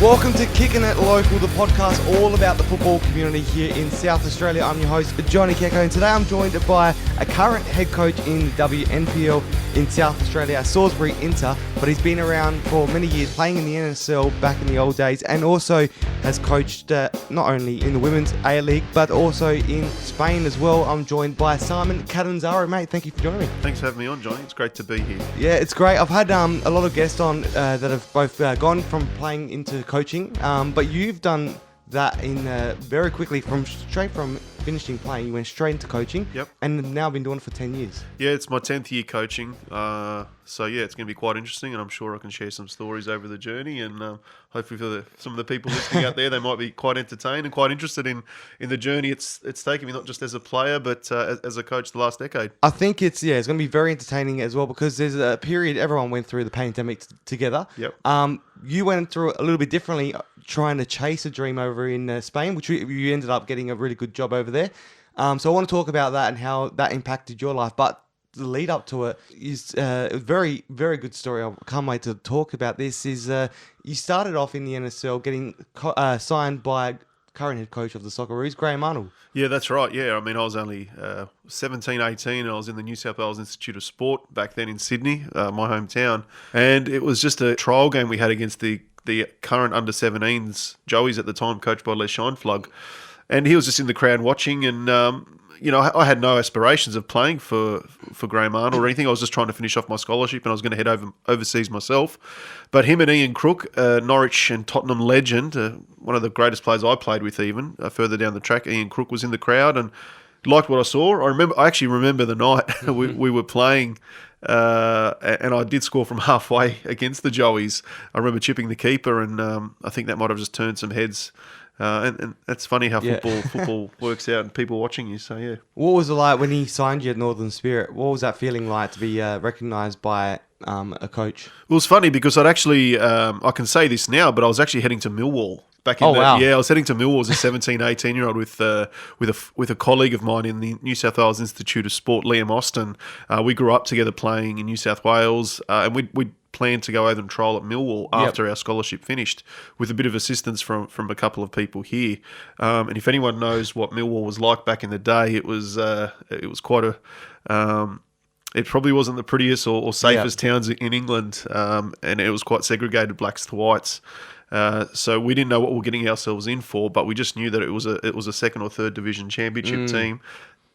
Welcome to Kicking It Local, the podcast all about the football community here in South Australia. I'm your host, Johnny Kecko, and today I'm joined by a current head coach in the WNPL in South Australia, Salisbury Inter, but he's been around for many years playing in the NSL back in the old days, and also has coached not only in the Women's A-League, but also in Spain as well. I'm joined by Simon Catanzaro. Mate, thank you for joining me. Thanks for having me on, Johnny. It's great to be here. Yeah, it's great. I've had a lot of guests on that have both gone from playing into coaching, but you've done that in very quickly, straight from finishing playing, you went straight into coaching. Yep. And have now been doing it for 10 years. Yeah, it's my 10th year coaching. So yeah, it's going to be quite interesting, and I'm sure I can share some stories over the journey, and hopefully for some of the people listening out there, they might be quite entertained and quite interested in the journey it's taken me, not just as a player, but as a coach the last decade. I think it's going to be very entertaining as well, because there's a period everyone went through the pandemic together. Yep. You went through it a little bit differently, trying to chase a dream over in Spain, which you ended up getting a really good job over there. So I want to talk about that and how that impacted your life. But the lead up to it is a very, very good story. I can't wait to talk about this. You started off in the NSL getting signed by current head coach of the Socceroos, Graham Arnold. Yeah, that's right. Yeah, I mean, I was only 17, 18, and I was in the New South Wales Institute of Sport back then in Sydney, my hometown. And it was just a trial game we had against the current under-17s, Joey's at the time, coached by Les Scheinflug. And he was just in the crowd watching, and I had no aspirations of playing for Graham Arnold or anything. I was just trying to finish off my scholarship, and I was going to head overseas myself. But him and Ian Crook, Norwich and Tottenham legend, one of the greatest players I played with even, further down the track, Ian Crook was in the crowd and liked what I saw. I actually remember the night we were playing, and I did score from halfway against the Joeys. I remember chipping the keeper, and I think that might have just turned some heads. And that's funny how football works out and people watching you. So, yeah. What was it like when he signed you at Northern Spirit? What was that feeling like to be recognised by a coach? It was funny because I'd actually, I can say this now, but I was actually heading to Millwall. Yeah, I was heading to Millwall as a 17, 18-year-old with a colleague of mine in the New South Wales Institute of Sport, Liam Austin. We grew up together playing in New South Wales, and we'd planned to go over and trial at Millwall after our scholarship finished, with a bit of assistance from a couple of people here. And if anyone knows what Millwall was like back in the day, it was quite a... it probably wasn't the prettiest or safest towns in England, and it was quite segregated, blacks to whites. So we didn't know what we were getting ourselves in for, but we just knew that it was a second or third division championship team.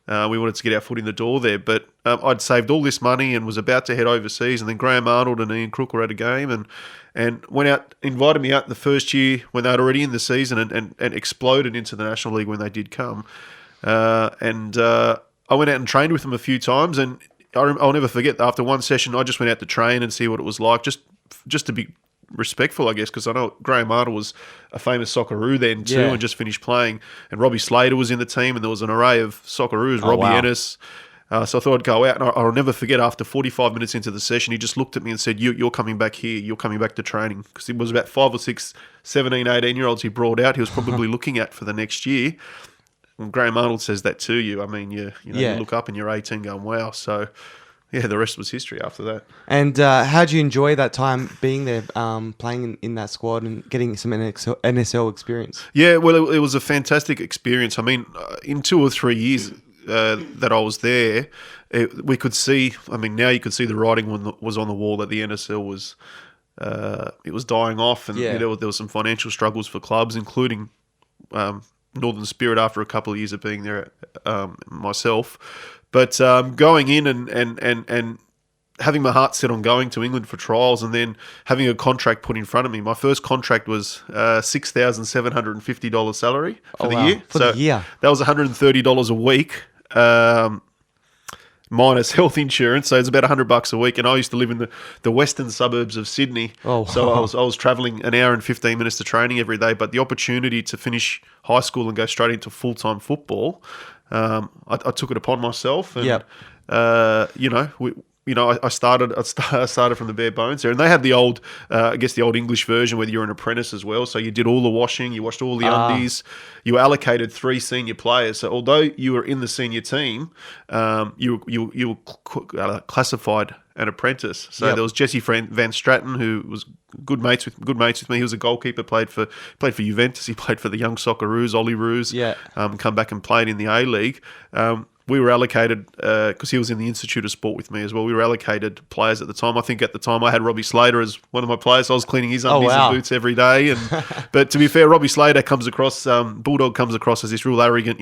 We wanted to get our foot in the door there, but I'd saved all this money and was about to head overseas, and then Graham Arnold and Ian Crook were at a game and went out, invited me out the first year when they'd already in the season and exploded into the National League when they did come. And I went out and trained with them a few times, and I'll never forget, after one session, I just went out to train and see what it was like, just to be respectful, I guess, because I know Graham Arnold was a famous Socceroo then too, and just finished playing, and Robbie Slater was in the team, and there was an array of Socceroos, Robbie Ennis. So I thought I'd go out, and I'll never forget, after 45 minutes into the session, he just looked at me and said, you're coming back here, you're coming back to training, because it was about 5 or 6 17, 18-year-olds he brought out, he was probably looking at for the next year. When Graham Arnold says that to you, I mean, you look up and you're 18 going, wow. So yeah, the rest was history after that. And how do you enjoy that time being there, playing in that squad and getting some NSL experience? Yeah, well, it was a fantastic experience. I mean, in 2 or 3 years that I was there, we could see, I mean, now you could see the writing was on the wall that the NSL was, it was dying off, and there was some financial struggles for clubs, including Northern Spirit after a couple of years of being there myself. But going in and having my heart set on going to England for trials, and then having a contract put in front of me. My first contract was $6,750 salary for the year. For the year. That was $130 a week, minus health insurance. So it's about $100 a week. And I used to live in the western suburbs of Sydney. So I was travelling an hour and 15 minutes to training every day. But the opportunity to finish high school and go straight into full-time football, I took it upon myself. And, I started from the bare bones there, and they had the old, I guess the old English version where you're an apprentice as well. So you did all the washing, you washed all the undies, you were allocated 3 senior players. So although you were in the senior team, you were classified an apprentice. So there was Jesse Van Straten, who was good mates with me. He was a goalkeeper, played for Juventus. He played for the young Socceroos, Ollie Roos. Come back and played in the A-League. We were allocated, because he was in the Institute of Sport with me as well, we were allocated players at the time. I think at the time I had Robbie Slater as one of my players. So I was cleaning his undies and boots every day. But to be fair, Robbie Slater comes across, Bulldog comes across as this real arrogant,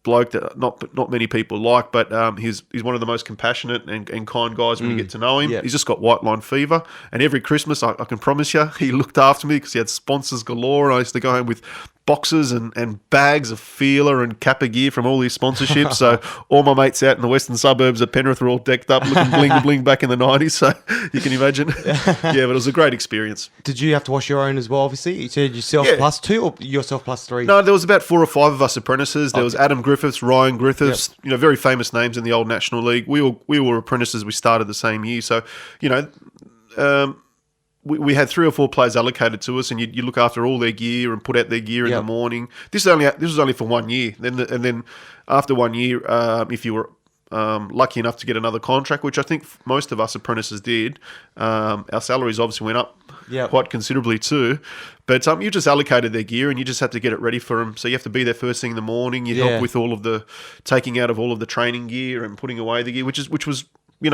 bloke that not many people like, but he's one of the most compassionate and kind guys when you get to know him. He's just got white line fever. And every Christmas, I can promise you, he looked after me because he had sponsors galore. And I used to go home with boxes and bags of feeler and Kappa gear from all these sponsorships. So all my mates out in the western suburbs of Penrith were all decked up, looking bling back in the 90s. So you can imagine. But it was a great experience. Did you have to wash your own as well, obviously? You said yourself plus 2 or yourself plus 3? No, there was about 4 or 5 of us apprentices. There was Adam Griffiths, Ryan Griffiths, very famous names in the old National League. We were apprentices. We started the same year. So, we had 3 or 4 players allocated to us, and you look after all their gear and put out their gear in the morning. This was only for 1 year. Then after 1 year, if you were lucky enough to get another contract, which I think most of us apprentices did, our salaries obviously went up quite considerably too. But you just allocated their gear, and you just had to get it ready for them. So you have to be there first thing in the morning. You help with all of the taking out of all of the training gear and putting away the gear, which was.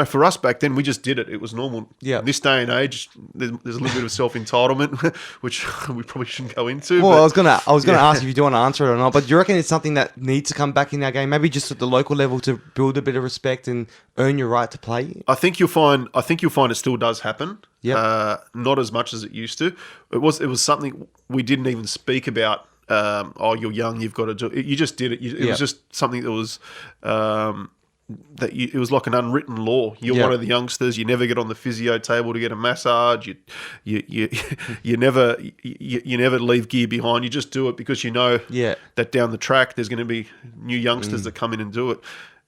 For us back then, we just did it. It was normal. Yeah. In this day and age, there's a little bit of self-entitlement, which we probably shouldn't go into. Well, I was gonna ask if you do want to answer it or not, but do you reckon it's something that needs to come back in our game, maybe just at the local level, to build a bit of respect and earn your right to play? I think you'll find it still does happen. Not as much as it used to. It was something we didn't even speak about. You're young, you've got to do it. You just did it. It was just something that was. It was like an unwritten law. You're one of the youngsters. You never get on the physio table to get a massage. You never leave gear behind. You just do it because you know that down the track there's going to be new youngsters that come in and do it.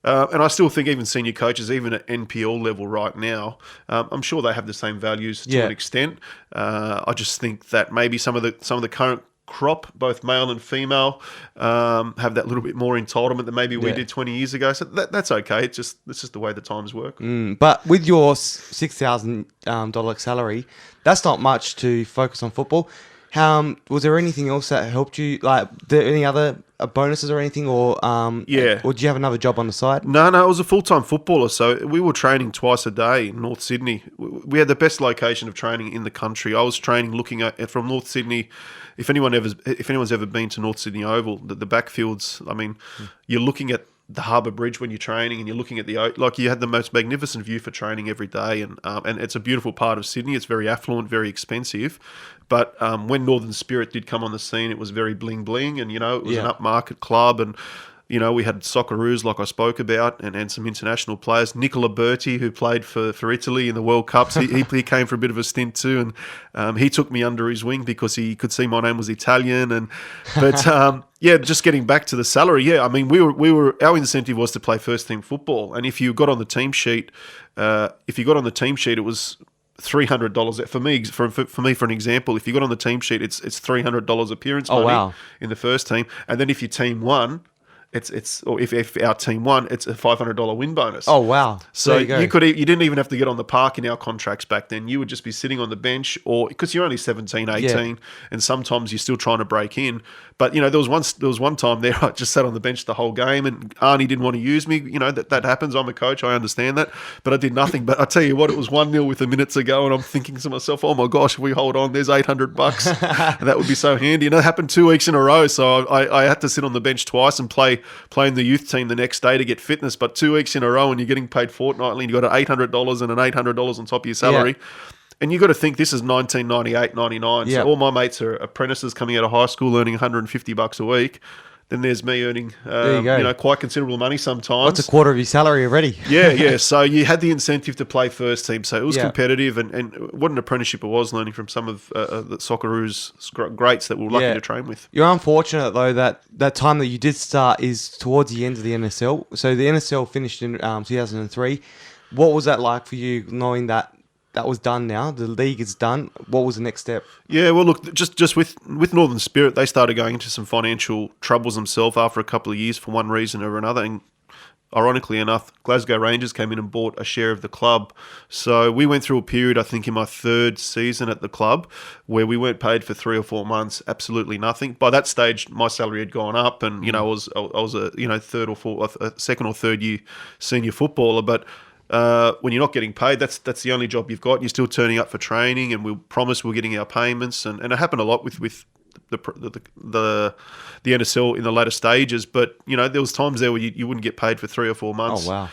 And I still think even senior coaches, even at NPL level right now, I'm sure they have the same values to an extent. I just think that maybe some of the current crop, both male and female, have that little bit more entitlement than maybe we did 20 years ago. So that's okay. It's just the way the times work. But with your $6,000 salary, that's not much to focus on football. Was there anything else that helped you? Like, any other bonuses or anything, or or do you have another job on the side? No, I was a full-time footballer, so we were training twice a day in North Sydney. We had the best location of training in the country. I was training looking at from North Sydney. If anyone's ever been to North Sydney Oval, the backfields. I mean, you're looking at the Harbour Bridge when you're training, and you're looking at you had the most magnificent view for training every day, and it's a beautiful part of Sydney. It's very affluent, very expensive, but when Northern Spirit did come on the scene, it was very bling bling, and it was an upmarket club, and we had Socceroos, like I spoke about, and some international players. Nicola Berti, who played for Italy in the World Cups, he came for a bit of a stint too, and he took me under his wing because he could see my name was Italian. Just getting back to the salary. I mean, our incentive was to play first team football, and if you got on the team sheet, it was $300 for me. For an example, if you got on the team sheet, it's $300 appearance money in the first team, and then if your team won. If our team won, it's a $500 win bonus. Oh wow! So you didn't even have to get on the park in our contracts back then. You would just be sitting on the bench, or because you're only 17, 18, and sometimes you're still trying to break in. But there was one time there I just sat on the bench the whole game, and Arnie didn't want to use me. That happens. I'm a coach. I understand that, but I did nothing. But I tell you what, it was 1-0 with a minute to go, and I'm thinking to myself, oh my gosh, if we hold on, there's $800, and that would be so handy. It happened 2 weeks in a row, so I had to sit on the bench twice and play in the youth team the next day to get fitness, but 2 weeks in a row and you're getting paid fortnightly and you've got $800 and an $800 on top of your salary. And you've got to think this is 1998, 99. So all my mates are apprentices coming out of high school earning $150 a week. Then there's me earning, quite considerable money sometimes. That's a quarter of your salary already. Yeah. So you had the incentive to play first team. So it was competitive, and what an apprenticeship it was, learning from some of the Socceroos greats that we were lucky to train with. You're unfortunate, though, that time that you did start is towards the end of the NSL. So the NSL finished in 2003. What was that like for you, knowing that was done now? The league is done. What was the next step? Yeah, well, look, just with Northern Spirit, they started going into some financial troubles themselves after a couple of years for one reason or another. And ironically enough, Glasgow Rangers came in and bought a share of the club. So we went through a period, I think, in my third season at the club where we weren't paid for 3 or 4 months, absolutely nothing. By that stage, my salary had gone up, and I was a second or third year senior footballer, but. When you're not getting paid, that's the only job you've got. You're still turning up for training, and we promised we're getting our payments, and it happened a lot with the NSL in the later stages. But there was times there where you wouldn't get paid for 3 or 4 months. Oh wow!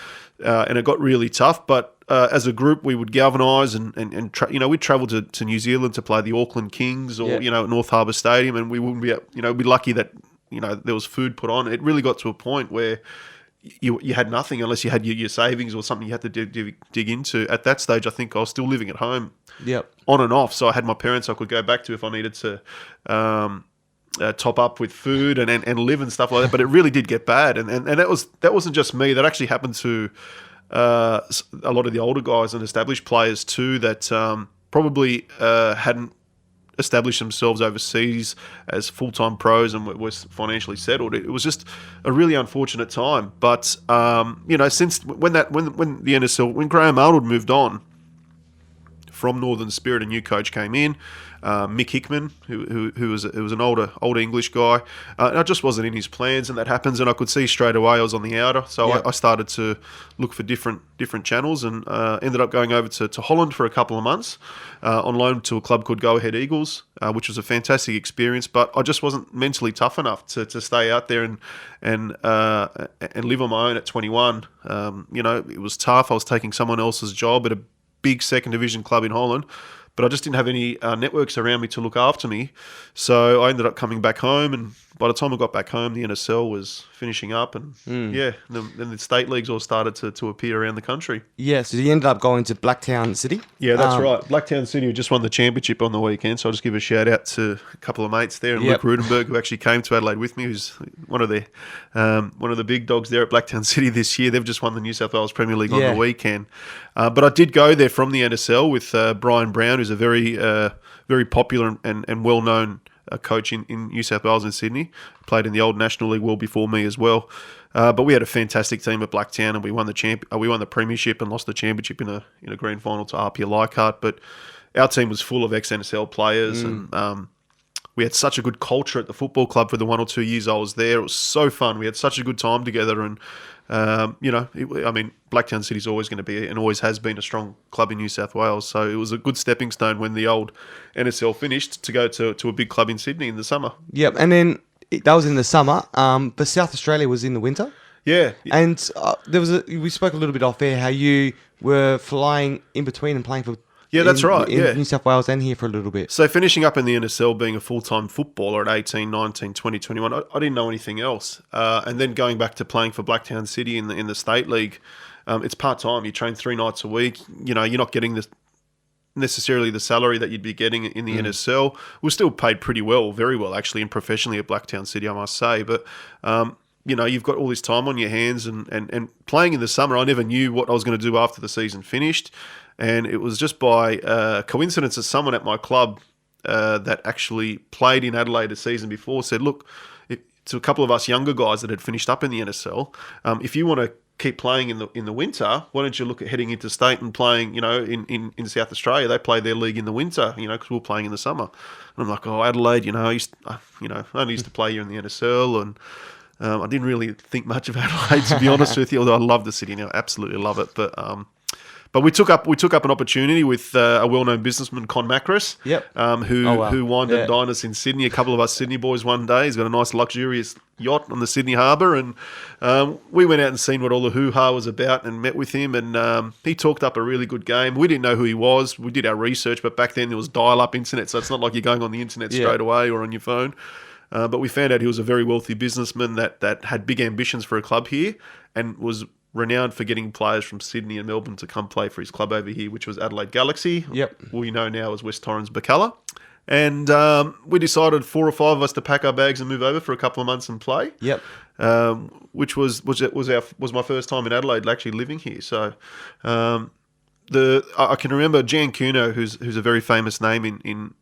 And it got really tough. But as a group, we would galvanise and we'd travel to New Zealand to play the Auckland Kings or at North Harbour Stadium, and we wouldn't be lucky that there was food put on. It really got to a point where. You had nothing unless you had your savings or something you had to dig into. At that stage, I think I was still living at home, on and off. So I had my parents I could go back to if I needed to top up with food and live and stuff like that. But it really did get bad, and that wasn't just me. That actually happened to a lot of the older guys and established players too. That probably hadn't established themselves overseas as full-time pros and were financially settled. It was just a really unfortunate time. But since when the NSL, when Graham Arnold moved on from Northern Spirit, a new coach came in, Mick Hickman, who was an older English guy. And it just wasn't in his plans, and that happens. And I could see straight away I was on the outer, so I started to look for different channels, and ended up going over to Holland for a couple of months on loan to a club called Go Ahead Eagles, which was a fantastic experience. But I just wasn't mentally tough enough to stay out there and live on my own at 21. It was tough. I was taking someone else's job at a big second division club in Holland. But I just didn't have any networks around me to look after me. So I ended up coming back home, and by the time I got back home, the NSL was finishing up, and then the state leagues all started to appear around the country. Yeah, so you ended up going to Blacktown City? Yeah, that's right. Blacktown City just won the championship on the weekend, so I'll just give a shout out to a couple of mates there, and Luke Rudenberg, who actually came to Adelaide with me, who's one of the big dogs there at Blacktown City this year. They've just won the New South Wales Premier League on the weekend. But I did go there from the NSL with Brian Brown, who's a very popular and well-known coach in New South Wales and Sydney. Played in the old National League well before me as well. But we had a fantastic team at Blacktown, and we won the premiership and lost the championship in a grand final to RP Leichhardt. But our team was full of ex-NSL players, and we had such a good culture at the football club for the 1 or 2 years I was there. It was so fun. We had such a good time together, and Blacktown City's always going to be and always has been a strong club in New South Wales. So it was a good stepping stone when the old NSL finished to go to a big club in Sydney in the summer. Yep, and then that was in the summer, but South Australia was in the winter. Yeah. And we spoke a little bit off air how you were flying in between and playing for... Yeah, that's right. In New South Wales and here for a little bit. So finishing up in the NSL, being a full-time footballer at 18, 19, 20, 21, I didn't know anything else. And then going back to playing for Blacktown City in the State League, it's part-time. You train 3 nights a week. You're not getting necessarily the salary that you'd be getting in the NSL. We're still paid pretty well, very well actually, and professionally at Blacktown City, I must say. But you've got all this time on your hands, and playing in the summer, I never knew what I was going to do after the season finished. And it was just by coincidence that someone at my club that actually played in Adelaide a season before said, look, to a couple of us younger guys that had finished up in the NSL, if you want to keep playing in the winter, why don't you look at heading into state and playing, in South Australia? They play their league in the winter, because we're playing in the summer. And I'm like, Adelaide, I only used to play here in the NSL, and I didn't really think much of Adelaide, to be honest with you, although I love the city now, absolutely love it. But we took up an opportunity with a well-known businessman, Con Macris, who wined and dined us in Sydney. A couple of us Sydney boys one day. He's got a nice luxurious yacht on the Sydney Harbour, and we went out and seen what all the hoo-ha was about and met with him, and he talked up a really good game. We didn't know who he was. We did our research, but back then there was dial-up internet, so it's not like you're going on the internet straight away or on your phone. But we found out he was a very wealthy businessman that had big ambitions for a club here and was renowned for getting players from Sydney and Melbourne to come play for his club over here, which was Adelaide Galaxy. We know now as West Torrens Bacalla. And we decided 4 or 5 of us to pack our bags and move over for a couple of months and play. which was my first time in Adelaide actually living here. So I can remember Jan Kuno, who's a very famous name in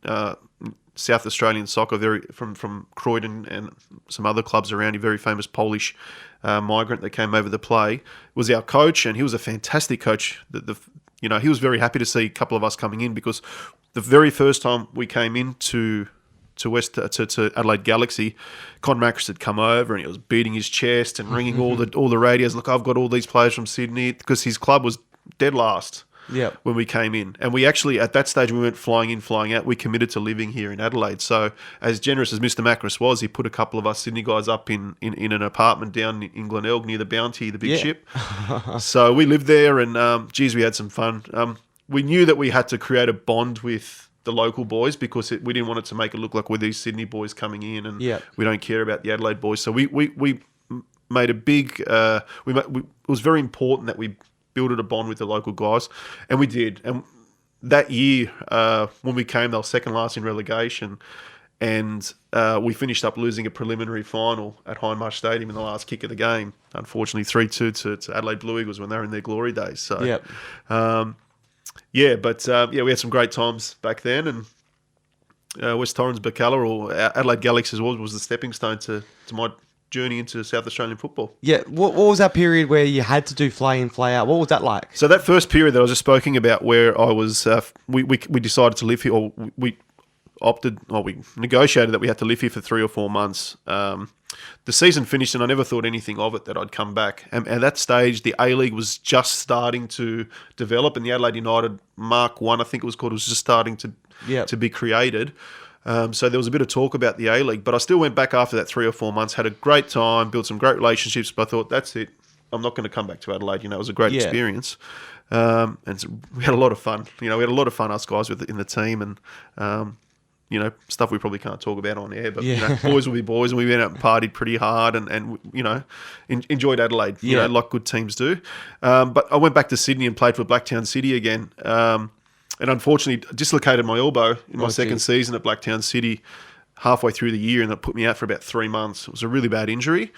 South Australian soccer, from Croydon and some other clubs around here, very famous Polish migrant that came over to play, was our coach, and he was a fantastic coach. He was very happy to see a couple of us coming in, because the very first time we came into to Adelaide Galaxy, Con Macris had come over and he was beating his chest and ringing all the radios. Look, I've got all these players from Sydney, because his club was dead last. Yeah. When we came in, and we actually at that stage we weren't flying in, flying out. We committed to living here in Adelaide. So as generous as Mr. Macris was, he put a couple of us Sydney guys up in an apartment down in Glenelg near the Bounty, the big ship. So we lived there, and we had some fun. We knew that we had to create a bond with the local boys, because we didn't want it to make it look like we're these Sydney boys coming in and we don't care about the Adelaide boys. So we made a big. It was very important that we built a bond with the local guys, and we did. And that year, when we came, they were second last in relegation, and we finished up losing a preliminary final at Hindmarsh Stadium in the last kick of the game. Unfortunately, 3-2 to Adelaide Blue Eagles when they were in their glory days. So, we had some great times back then, and West Torrens Bacala, or Adelaide Galaxy was the stepping stone to my journey into South Australian football. Yeah, what was that period where you had to do fly in, fly out? What was that like? So that first period that I was just speaking about, where I was, we decided to live here, or we negotiated that we had to live here for 3 or 4 months. The season finished, and I never thought anything of it, that I'd come back. And at that stage, the A-League was just starting to develop, and the Adelaide United Mark 1, I think it was called, was just starting to be created. So there was a bit of talk about the A-League, but I still went back after that 3 or 4 months, had a great time, built some great relationships, but I thought, that's it. I'm not going to come back to Adelaide. It was a great experience. And so we had a lot of fun. We had a lot of fun, us guys in the team, and, stuff we probably can't talk about on air, but, boys will be boys, and we went out and partied pretty hard and enjoyed Adelaide, like good teams do. But I went back to Sydney and played for Blacktown City again. And unfortunately, dislocated my elbow in my second season at Blacktown City halfway through the year, and that put me out for about 3 months. It was a really bad injury.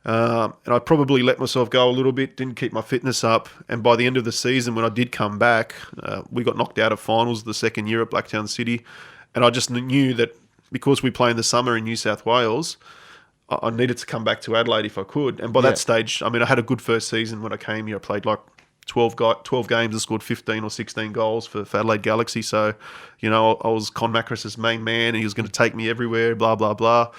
And I probably let myself go a little bit, didn't keep my fitness up. And by the end of the season, when I did come back, we got knocked out of finals the second year at Blacktown City. And I just knew that because we play in the summer in New South Wales, I needed to come back to Adelaide if I could. And by that stage, I had a good first season when I came here. I played like 12 games and scored 15 or 16 goals for Adelaide Galaxy. So, I was Con Macris' main man, and he was going to take me everywhere, blah, blah, blah,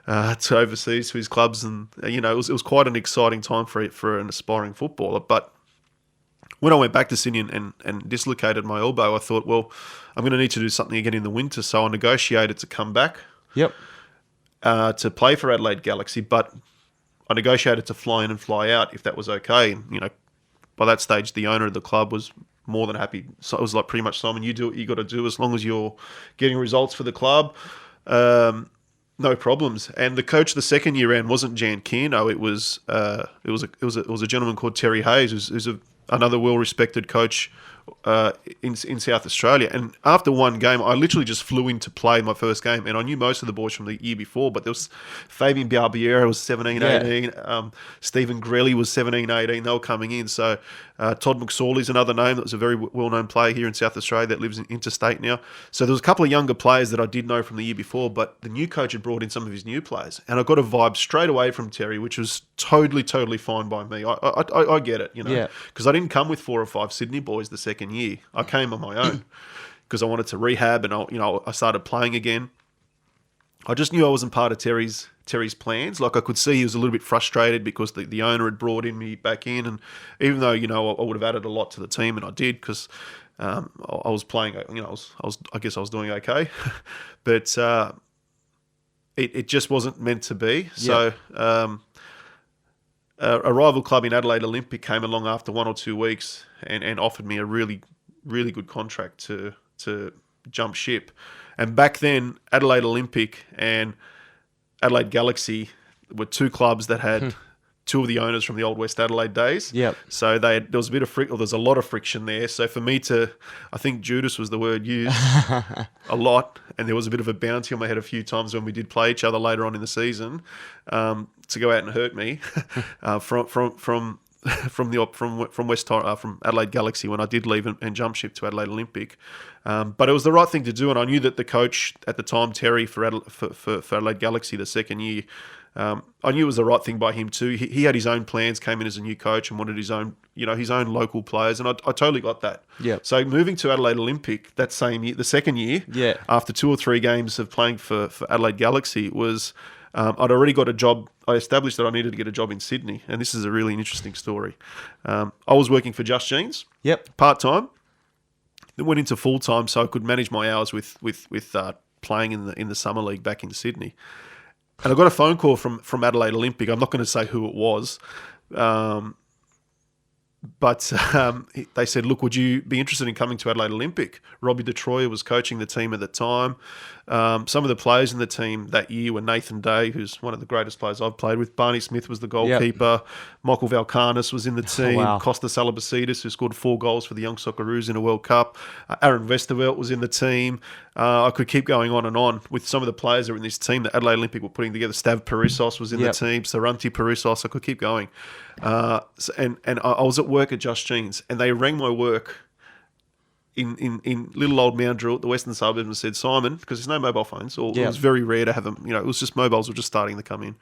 to overseas to his clubs. And, it was quite an exciting time for an aspiring footballer. But when I went back to Sydney and dislocated my elbow, I thought, well, I'm going to need to do something again in the winter. So I negotiated to come back to play for Adelaide Galaxy, but I negotiated to fly in and fly out if that was okay. And, by that stage, the owner of the club was more than happy. So it was like, pretty much, Simon, you do what you got to do as long as you're getting results for the club. No problems. And the coach the second year round wasn't Jan Kierno. It was a gentleman called Terry Hayes, who's another well-respected coach in South Australia. And after one game, I literally just flew in to play my first game, and I knew most of the boys from the year before, but there was Fabian Barbieri was 17-18, Stephen Grelly was 17-18, they were coming in. So Todd McSorley's another name that was a very well-known player here in South Australia that lives in interstate now. So there was a couple of younger players that I did know from the year before, but the new coach had brought in some of his new players, and I got a vibe straight away from Terry, which was totally fine by me. I get it, because I didn't come with 4 or 5 Sydney boys the second year. I came on my own because I wanted to rehab, and I started playing again. I just knew I wasn't part of Terry's plans. Like, I could see he was a little bit frustrated because the owner had brought me back in, and even though I would have added a lot to the team, and I did, because I was playing. I guess I was doing okay, but it just wasn't meant to be. So. A rival club in Adelaide, Olympic, came along after 1 or 2 weeks and offered me a really, really good contract to jump ship. And back then, Adelaide Olympic and Adelaide Galaxy were 2 clubs that had 2 of the owners from the old West Adelaide days. Yep. So there was a bit of there's a lot of friction there. So for me I think Judas was the word used a lot, and there was a bit of a bounty on my head a few times when we did play each other later on in the season. to go out and hurt me from Adelaide Galaxy when I did leave and jump ship to Adelaide Olympic. But it was the right thing to do, and I knew that the coach at the time, Terry, for Adelaide Galaxy the second year, I knew it was the right thing by him too. He had his own plans, came in as a new coach and wanted his own local players, and I totally got that. Yeah. So moving to Adelaide Olympic that same year, the second year, after 2 or 3 games of playing for Adelaide Galaxy, was I'd already got a job. I established that I needed to get a job in Sydney, and this is a really interesting story. I was working for Just Jeans, part-time. Then went into full-time so I could manage my hours with playing in the summer league back in Sydney. And I got a phone call from Adelaide Olympic. I'm not going to say who it was, but they said, look, would you be interested in coming to Adelaide Olympic? Robbie DeTroyer was coaching the team at the time. Some of the players in the team that year were Nathan Day, who's one of the greatest players I've played with. Barney Smith was the goalkeeper. Michael Valkanis was in the team. Costa Salabasidis, who scored 4 goals for the Young Socceroos in a World Cup. Aaron Westervelt was in the team. I could keep going on with some of the players that were in this team that Adelaide Olympic were putting together. Stav Perissos was in the team. Saranti Perissos. I could keep going. And I was at work at Just Jeans, and they rang my work in little old Moundrill at the western suburbs and said, Simon, because there's no mobile phones, or it was very rare to have them. It was just mobiles were just starting to come in.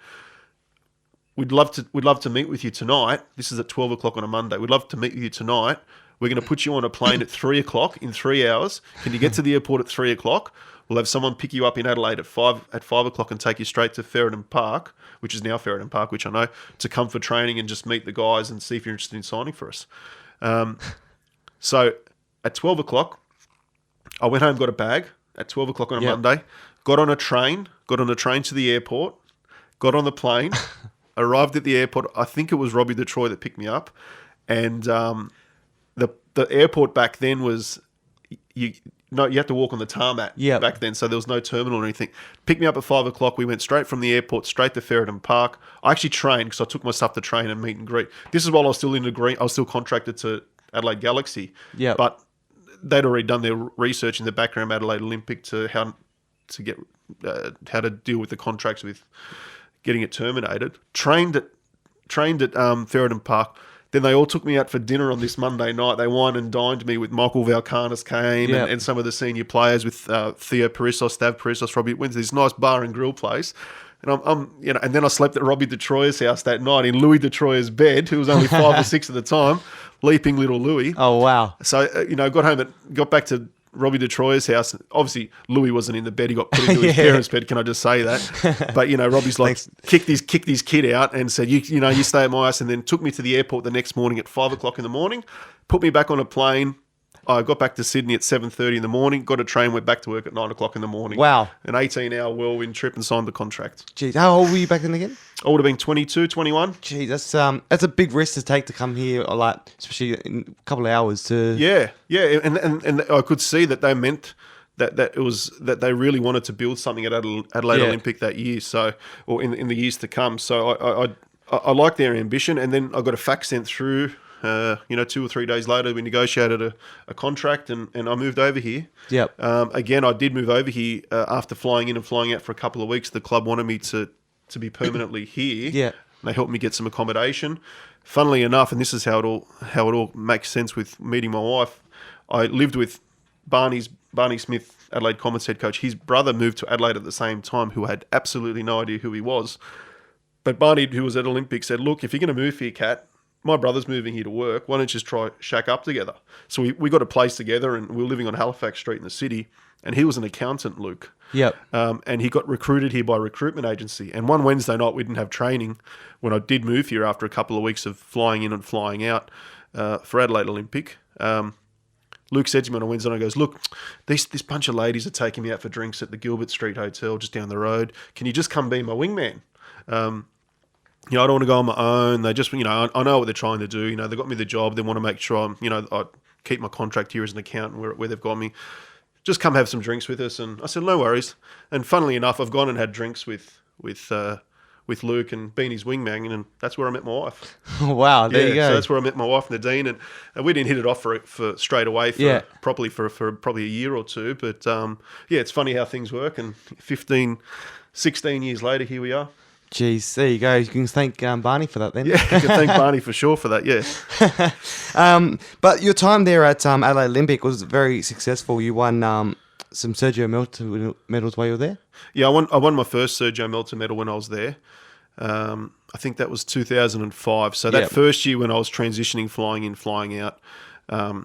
We'd love to meet with you tonight. This is at 12 o'clock on a Monday. We'd love to meet with you tonight. We're going to put you on a plane at 3 o'clock in 3 hours. Can you get to the airport at 3 o'clock? We'll have someone pick you up in Adelaide at 5 o'clock and take you straight to Ferreton Park, which is now Ferreton Park, which I know, to come for training and just meet the guys and see if you're interested in signing for us. So at 12 o'clock, I went home, got a bag at 12 o'clock on a Monday, got on a train to the airport, got on the plane, arrived at the airport. I think it was Robbie DeTroyer that picked me up. And the airport back then was... you had to walk on the tarmac back then, so there was no terminal or anything. Picked me up at 5 o'clock. We went straight from the airport, straight to Ferreton Park. I actually trained because I took my stuff to train and meet and greet. This is while I was still in the green. I was still contracted to Adelaide Galaxy. Yeah. But they'd already done their research in the background of Adelaide Olympic to how to deal with the contracts with getting it terminated. Trained at Ferreton Park. Then they all took me out for dinner on this Monday night. They wine and dined me with Michael Valkanis came and some of the senior players with Theo Perissos, Stav Perissos, Robbie. Went to this nice bar and grill place. And and then I slept at Robbie DeTroyer's house that night in Louis DeTroyer's bed, who was only 5 or 6 at the time, leaping little Louis. Oh, wow. So, got back to Robbie DeTroyer's house. Obviously, Louis wasn't in the bed. He got put into his parents' bed. Can I just say that? But, Robbie's like, kicked his kid out and said, you stay at my house, and then took me to the airport the next morning at 5 o'clock in the morning, put me back on a plane. I got back to Sydney at 7:30 in the morning, got a train, went back to work at 9 o'clock in the morning. Wow. An 18-hour whirlwind trip and signed the contract. Jeez, how old were you back then again? I would have been 22, 21. Jeez, that's a big risk to take to come here, like, especially in a couple of hours to... Yeah, and I could see that they meant that it was that they really wanted to build something at Adelaide Olympic that year, or in the years to come. So I like their ambition, and then I got a fax sent through. 2 or 3 days later, we negotiated a contract, and I moved over here. Yep. Again, I did move over here after flying in and flying out for a couple of weeks. The club wanted me to be permanently here. Yeah. They helped me get some accommodation. Funnily enough, and this is how it all makes sense with meeting my wife, I lived with Barney Smith, Adelaide Comets head coach. His brother moved to Adelaide at the same time, who had absolutely no idea who he was. But Barney, who was at Olympic, said, look, if you're going to move here, Kat, my brother's moving here to work. Why don't you just try shack up together? So we got a place together, and we were living on Halifax Street in the city. And he was an accountant, Luke. Yep. And he got recruited here by a recruitment agency. And one Wednesday night, we didn't have training when I did move here after a couple of weeks of flying in and flying out for Adelaide Olympic. Luke said to me on a Wednesday night, he goes, look, this bunch of ladies are taking me out for drinks at the Gilbert Street Hotel just down the road. Can you just come be my wingman? I don't want to go on my own. They just, I know what they're trying to do. They got me the job. They want to make sure I keep my contract here as an accountant where they've got me. Just come have some drinks with us. And I said, no worries. And funnily enough, I've gone and had drinks with Luke and been his wingman, and that's where I met my wife. Wow, there you go. So that's where I met my wife, Nadine, and we didn't hit it off for straight away properly for probably a year or two. But it's funny how things work. And 16 years later, here we are. Jeez, there you go. You can thank Barney for that then. Yeah, you can thank Barney for sure for that, yeah. But your time there at Adelaide Olympic was very successful. You won some Sergio Melton medals while you were there? Yeah, I won my first Sergio Melton medal when I was there. I think that was 2005. So that first year when I was transitioning, flying in, flying out, I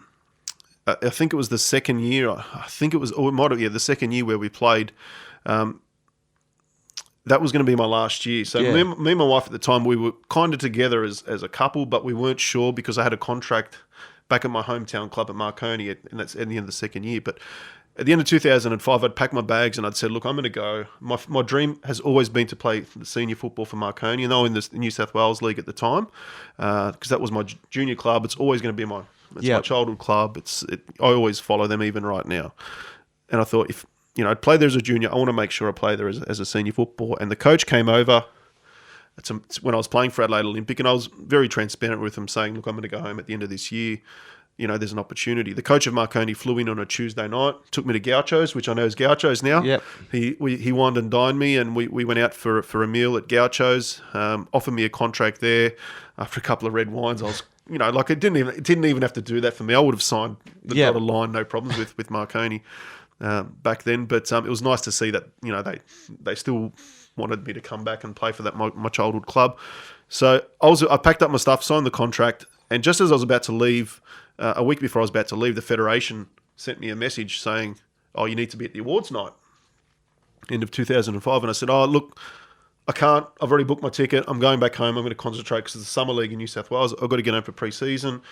think it was the second year. I think it was, or it might have, the second year where we played. That was going to be my last year. So me and my wife at the time, we were kind of together as a couple, but we weren't sure because I had a contract back at my hometown club at Marconi, and that's at the end of the second year. But at the end of 2005, I'd packed my bags and I'd said, look, I'm going to go. My dream has always been to play the senior football for Marconi, and they were in the New South Wales League at the time, because that was my junior club. It's always going to be my childhood club. I always follow them even right now. And I thought, if I'd play there as a junior, I want to make sure I play there as a senior football. And the coach came over when I was playing for Adelaide Olympic, and I was very transparent with him, saying, look, I'm going to go home at the end of this year. There's an opportunity. The coach of Marconi flew in on a Tuesday night, took me to Gaucho's, which I know is Gaucho's now. Yep. He wined and dined me, and we went out for a meal at Gaucho's, offered me a contract there. After a couple of red wines, I was, it didn't even have to do that for me. I would have signed the dotted line, no problems with Marconi. Back then, but it was nice to see that they still wanted me to come back and play for that my childhood club. So I packed up my stuff, signed the contract, and just as I was about to leave, a week before I was about to leave, the federation sent me a message saying, "Oh, you need to be at the awards night." End of 2005, and I said, "Oh, look, I can't. I've already booked my ticket. I'm going back home. I'm going to concentrate because it's the summer league in New South Wales. I've got to get home for pre-season.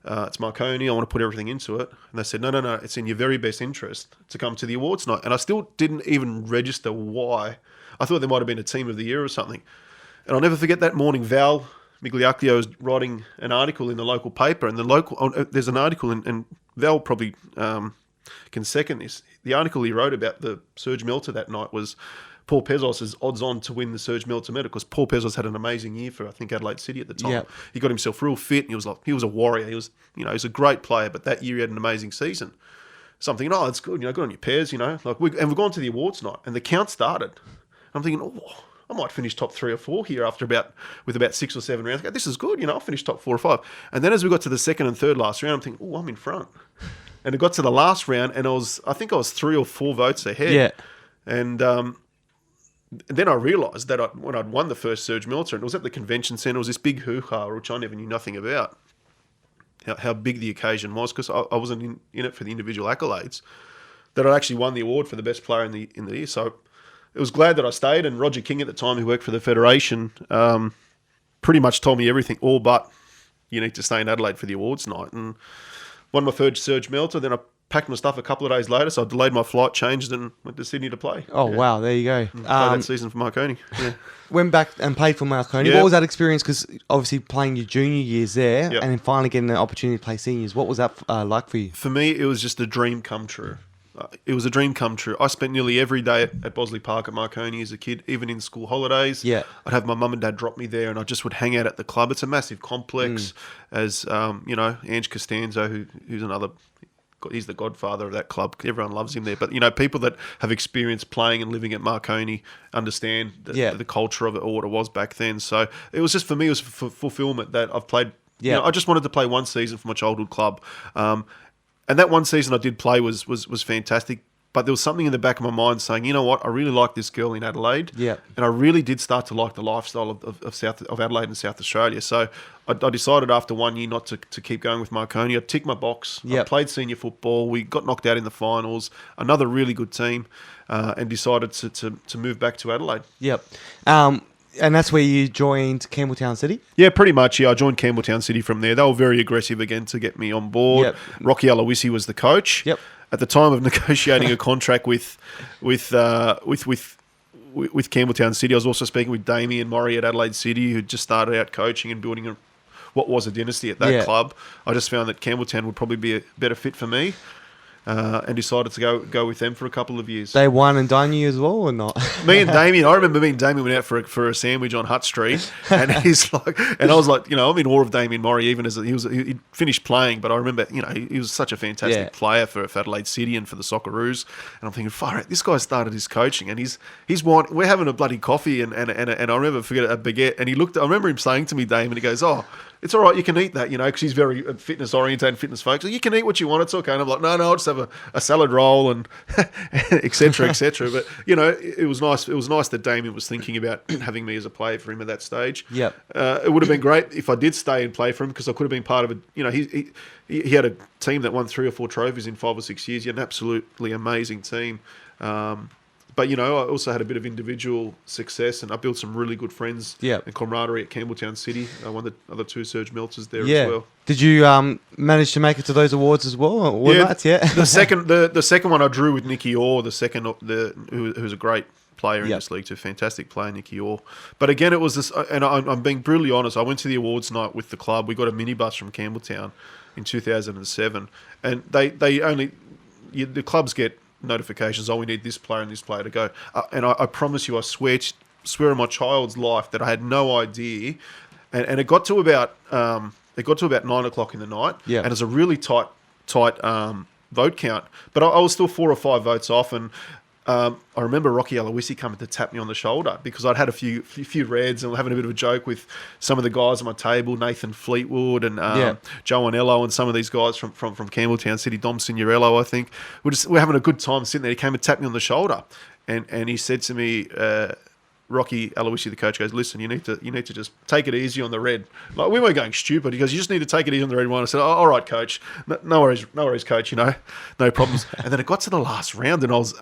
It's Marconi. I want to put everything into it." And they said, no, it's in your very best interest to come to the awards night. And I still didn't even register why. I thought there might have been a team of the year or something. And I'll never forget that morning, Val Migliacchio was writing an article in the local paper. And there's an article, and Val probably can second this. The article he wrote about the Serge Melter that night was Paul Pezos is odds on to win the Serge Melter medal, because Paul Pezos had an amazing year for, I think, Adelaide City at the time. Yep. He got himself real fit, and he was a warrior. He was a great player, but that year he had an amazing season. So I'm thinking, it's good, good on your pairs, and we've gone to the awards night, and the count started. I'm thinking, I might finish top 3 or 4 here with about 6 or 7 rounds. This is good, I'll finish top 4 or 5. And then as we got to the second and third last round, I'm thinking, I'm in front. And it got to the last round, and I think I was 3 or 4 votes ahead. Yeah. And then I realised that when I'd won the first Serge Melter, and it was at the convention centre, it was this big hoo-ha, which I never knew nothing about, how big the occasion was, because I wasn't in it for the individual accolades, that I'd actually won the award for the best player in the year. So it was glad that I stayed, and Roger King at the time, who worked for the Federation, pretty much told me everything, all but you need to stay in Adelaide for the awards night. And won my third Serge Melter, then I packed my stuff a couple of days later, so I delayed my flight, changed, and went to Sydney to play. Oh, wow, there you go. Played that season for Marconi. Yeah. Went back and played for Marconi. What was that experience? Because obviously playing your junior years there, and then finally getting the opportunity to play seniors, what was that like for you? For me, it was just a dream come true. It was a dream come true. I spent nearly every day at Bosley Park at Marconi as a kid, even in school holidays. Yeah. I'd have my mum and dad drop me there, and I just would hang out at the club. It's a massive complex, as Ange Costanzo, who's another... He's the godfather of that club. Everyone loves him there. But, people that have experienced playing and living at Marconi understand the culture of it, or what it was back then. So it was just, for me, it was fulfillment that I've played. Yeah. I just wanted to play one season for my childhood club. And that one season I did play was fantastic. But there was something in the back of my mind saying, you know what, I really like this girl in Adelaide. Yeah. And I really did start to like the lifestyle of Adelaide and South Australia. So I decided after 1 year not to keep going with Marconi. I ticked my box. Yep. I played senior football. We got knocked out in the finals. Another really good team, and decided to move back to Adelaide. Yep. And that's where you joined Campbelltown City? Yeah, pretty much. Yeah, I joined Campbelltown City from there. They were very aggressive again to get me on board. Yep. Rocky Aloisi was the coach. Yep. At the time of negotiating a contract with Campbelltown City, I was also speaking with Damien Murray at Adelaide City, who just started out coaching and building what was a dynasty at that club. I just found that Campbelltown would probably be a better fit for me. and decided to go with them for a couple of years. They won and done you as well, or not? Me and Damien, I remember me and Damien went out for a sandwich on Hutt Street, and he's like, and I was like, I'm in awe of Damien Murray, even as he finished playing, but I remember, he was such a fantastic player for Adelaide City and for the Socceroos, and I'm thinking, far out, this guy started his coaching, and he's we're having a bloody coffee, and I remember, a baguette, and I remember him saying to me, Damien, he goes, oh, it's all right, you can eat that, because he's very fitness oriented, fitness focused. You can eat what you want, it's okay. And I'm like, no, I'll just have a salad roll and et cetera, et cetera. But it was nice. It was nice that Damien was thinking about having me as a player for him at that stage. Yep. It would have been great if I did stay and play for him, because I could have been part of it. He had a team that won 3 or 4 trophies in 5 or 6 years. He had an absolutely amazing team. But, I also had a bit of individual success, and I built some really good friends and camaraderie at Campbelltown City. I won the other 2 Serge Melters there as well. Did you manage to make it to those awards as well? The second one I drew with Nicky Orr, who's a great player in this league, too, fantastic player, Nicky Orr. But again, it was this, and I'm being brutally honest, I went to the awards night with the club. We got a minibus from Campbelltown in 2007, and the clubs get notifications, we need this player and this player to go, and I promise you, I swear on my child's life that I had no idea, and it got to about 9 o'clock in the night, and it was a really tight vote count, but I was still 4 or 5 votes off, and I remember Rocky Aloisi coming to tap me on the shoulder, because I'd had a few reds and having a bit of a joke with some of the guys on my table, Nathan Fleetwood and Joe Anello, and some of these guys from Campbelltown City, Dom Signorello, I think. We're having a good time sitting there. He came and tapped me on the shoulder, and he said to me, Rocky Aloisi, the coach, goes, listen, you need to just take it easy on the red. Like, we weren't going stupid. He goes, you just need to take it easy on the red one. I said, all right, coach. No worries, coach, no problems. And then it got to the last round, and I was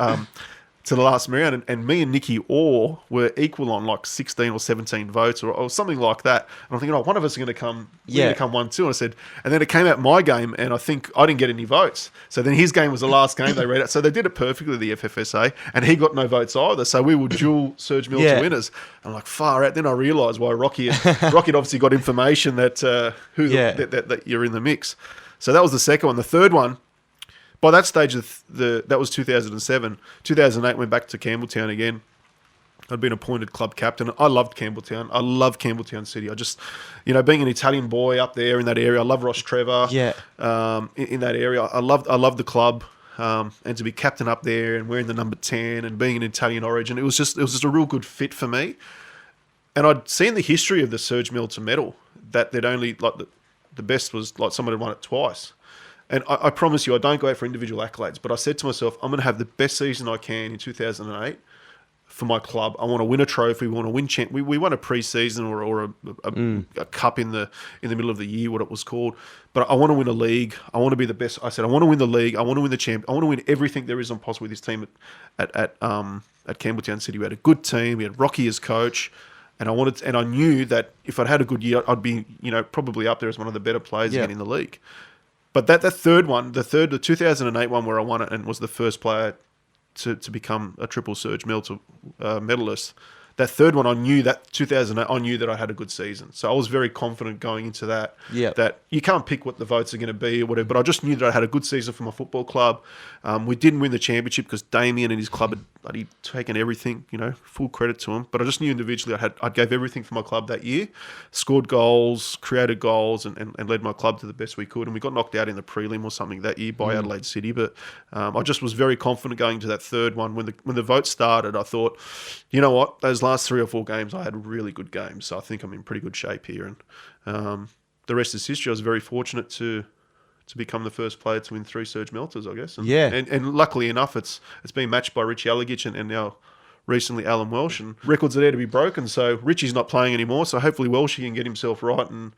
and me and Nicky Orr were equal on like 16 or 17 votes or something like that. And I'm thinking, one of us is going to come, we're going to come 1-2. And I said, and then it came out my game, and I think I didn't get any votes. So then his game was the last game they read it. So they did it perfectly, the FFSA, and he got no votes either. So we were dual Serge Milter winners. I'm like, far out. Then I realised why Rocky had obviously got information that that you're in the mix. So that was the second one. The third one, by that stage, that was 2007. 2008, went back to Campbelltown again. I'd been appointed club captain. I loved Campbelltown. I love Campbelltown City. I just, being an Italian boy up there in that area, I love Ross Trevor. In that area, I loved the club. And to be captain up there and wearing the number 10 and being an Italian origin, it was just a real good fit for me. And I'd seen the history of the Serge Milter medal, that they'd only, like, the best was like someone had won it twice. And I promise you, I don't go out for individual accolades, but I said to myself, I'm going to have the best season I can in 2008 for my club. I want to win a trophy. We want to win. We won a pre-season or a cup in the middle of the year, what it was called. But I want to win a league. I want to be the best. I said, I want to win the league. I want to win the champ. I want to win everything there is on possible with this team at Campbelltown City. We had a good team. We had Rocky as coach. And I knew that if I'd had a good year, I'd be, probably up there as one of the better players again in the league. But that third one, the 2008 one where I won it and was the first player to become a triple Serge Milter medalist, that third one, I knew that 2008, I knew that I had a good season. So I was very confident going into that, that you can't pick what the votes are going to be or whatever, but I just knew that I had a good season for my football club. We didn't win the championship because Damien and his club had bloody taken everything, full credit to him. But I just knew individually I gave everything for my club that year, scored goals, created goals, and led my club to the best we could. And we got knocked out in the prelim or something that year by Adelaide City. But I just was very confident going to that third one. When the vote started, I thought, you know what, those last 3 or 4 games, I had really good games. So I think I'm in pretty good shape here. And the rest is history. I was very fortunate to become the first player to win 3 Serge Melters, I guess. And luckily enough, it's been matched by Richie Alagich and now recently Alan Welsh. And records are there to be broken. So Richie's not playing anymore. So hopefully Welsh can get himself right and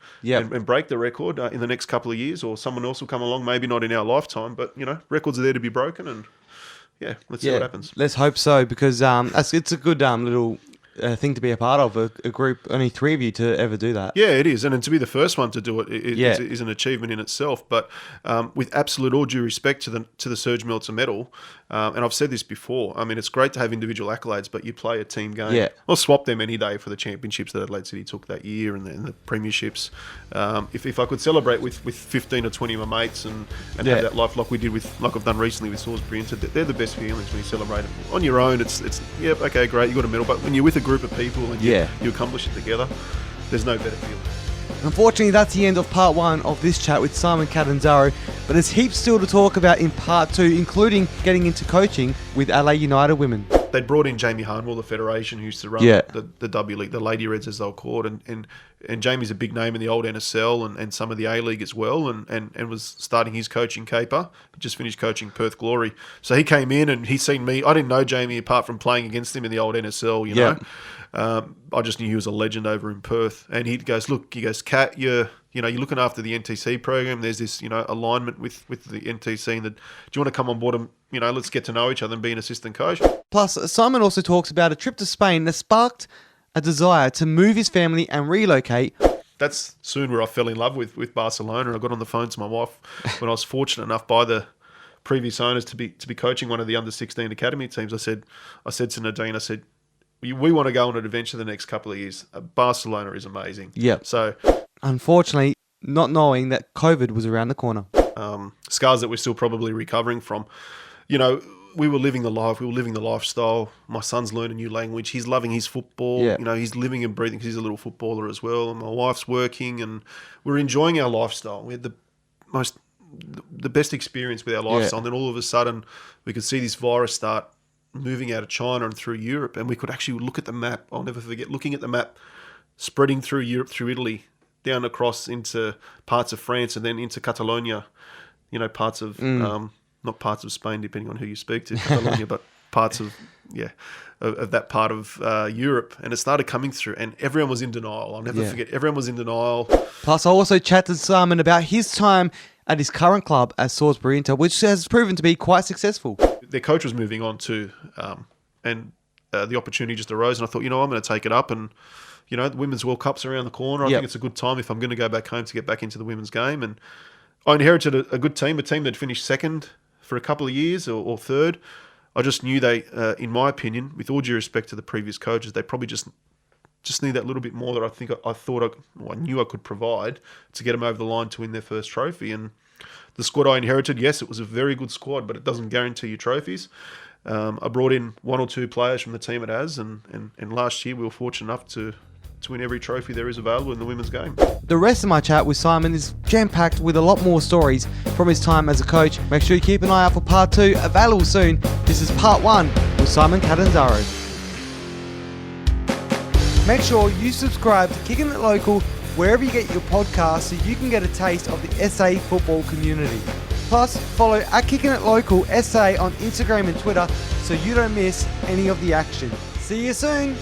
break the record in the next couple of years, or someone else will come along, maybe not in our lifetime. But, records are there to be broken, and let's see what happens. Let's hope so, because it's a good little thing to be a part of, a group, only 3 of you to ever do that. Yeah, it is. And to be the first one to do it is an achievement in itself. But with absolute all due respect to the Serge Meltzer medal, and I've said this before, I mean, it's great to have individual accolades, but you play a team game. Yeah. I'll swap them any day for the championships that Adelaide City took that year and the premierships. If I could celebrate with 15 or 20 of my mates and have that life like we did like I've done recently with Salisbury, they're the best feelings when you celebrate it. On your own, it's okay, great, you got a medal, but when you're with a group of people and you accomplish it together, there's no better feeling. Unfortunately, that's the end of part 1 of this chat with Simon Catanzaro, but there's heaps still to talk about in part 2, including getting into coaching with Adelaide United women. They'd brought in Jamie Harnwell, the federation, who used to run the W League, the Lady Reds as they'll call it, and Jamie's a big name in the old NSL and some of the A-League as well, and was starting his coaching caper. He just finished coaching Perth Glory. So he came in and he's seen me. I didn't know Jamie apart from playing against him in the old NSL, you know. I just knew he was a legend over in Perth. And he goes, Kat, you're looking after the NTC program. There's this, alignment with the NTC. And do you want to come on board and, let's get to know each other and be an assistant coach? Plus, Simon also talks about a trip to Spain that sparked a desire to move his family and relocate. That's soon where I fell in love with Barcelona. I got on the phone to my wife when I was fortunate enough by the previous owners to be coaching one of the under-16 academy teams. I said to Nadine, we want to go on an adventure the next couple of years. Barcelona is amazing. Yeah. So, unfortunately, not knowing that COVID was around the corner. Scars that we're still probably recovering from. We were living the life. We were living the lifestyle. My son's learned a new language. He's loving his football. Yeah. He's living and breathing because he's a little footballer as well. And my wife's working, and we're enjoying our lifestyle. We had the best experience with our lifestyle. And then all of a sudden, we could see this virus start moving out of China and through Europe, and we could actually look at the map. I'll never forget looking at the map, spreading through Europe, through Italy, down across into parts of France, and then into Catalonia. Parts of not parts of Spain, depending on who you speak to, Catalonia, but parts of that part of Europe. And it started coming through, and everyone was in denial. I'll never forget. Everyone was in denial. Plus, I also chatted to Simon about his time at his current club at Salisbury, which has proven to be quite successful. Their coach was moving on too, and the opportunity just arose, and I thought, I'm going to take it up. And the Women's World Cup's around the corner. I think it's a good time if I'm going to go back home to get back into the women's game. And I inherited a good team, a team that finished second for a couple of years or third. I just knew they, in my opinion, with all due respect to the previous coaches, they probably just need that little bit more that I knew I could provide to get them over the line to win their first trophy. And the squad I inherited, yes, it was a very good squad, but it doesn't guarantee you trophies. I brought in 1 or 2 players from the team it has, and last year we were fortunate enough to win every trophy there is available in the women's game. The rest of my chat with Simon is jam-packed with a lot more stories from his time as a coach. Make sure you keep an eye out for part 2, available soon. This is part 1 with Simon Catanzaro. Make sure you subscribe to Kicking It Local wherever you get your podcasts so you can get a taste of the SA football community. Plus, follow Kicking It Local SA on Instagram and Twitter so you don't miss any of the action. See you soon!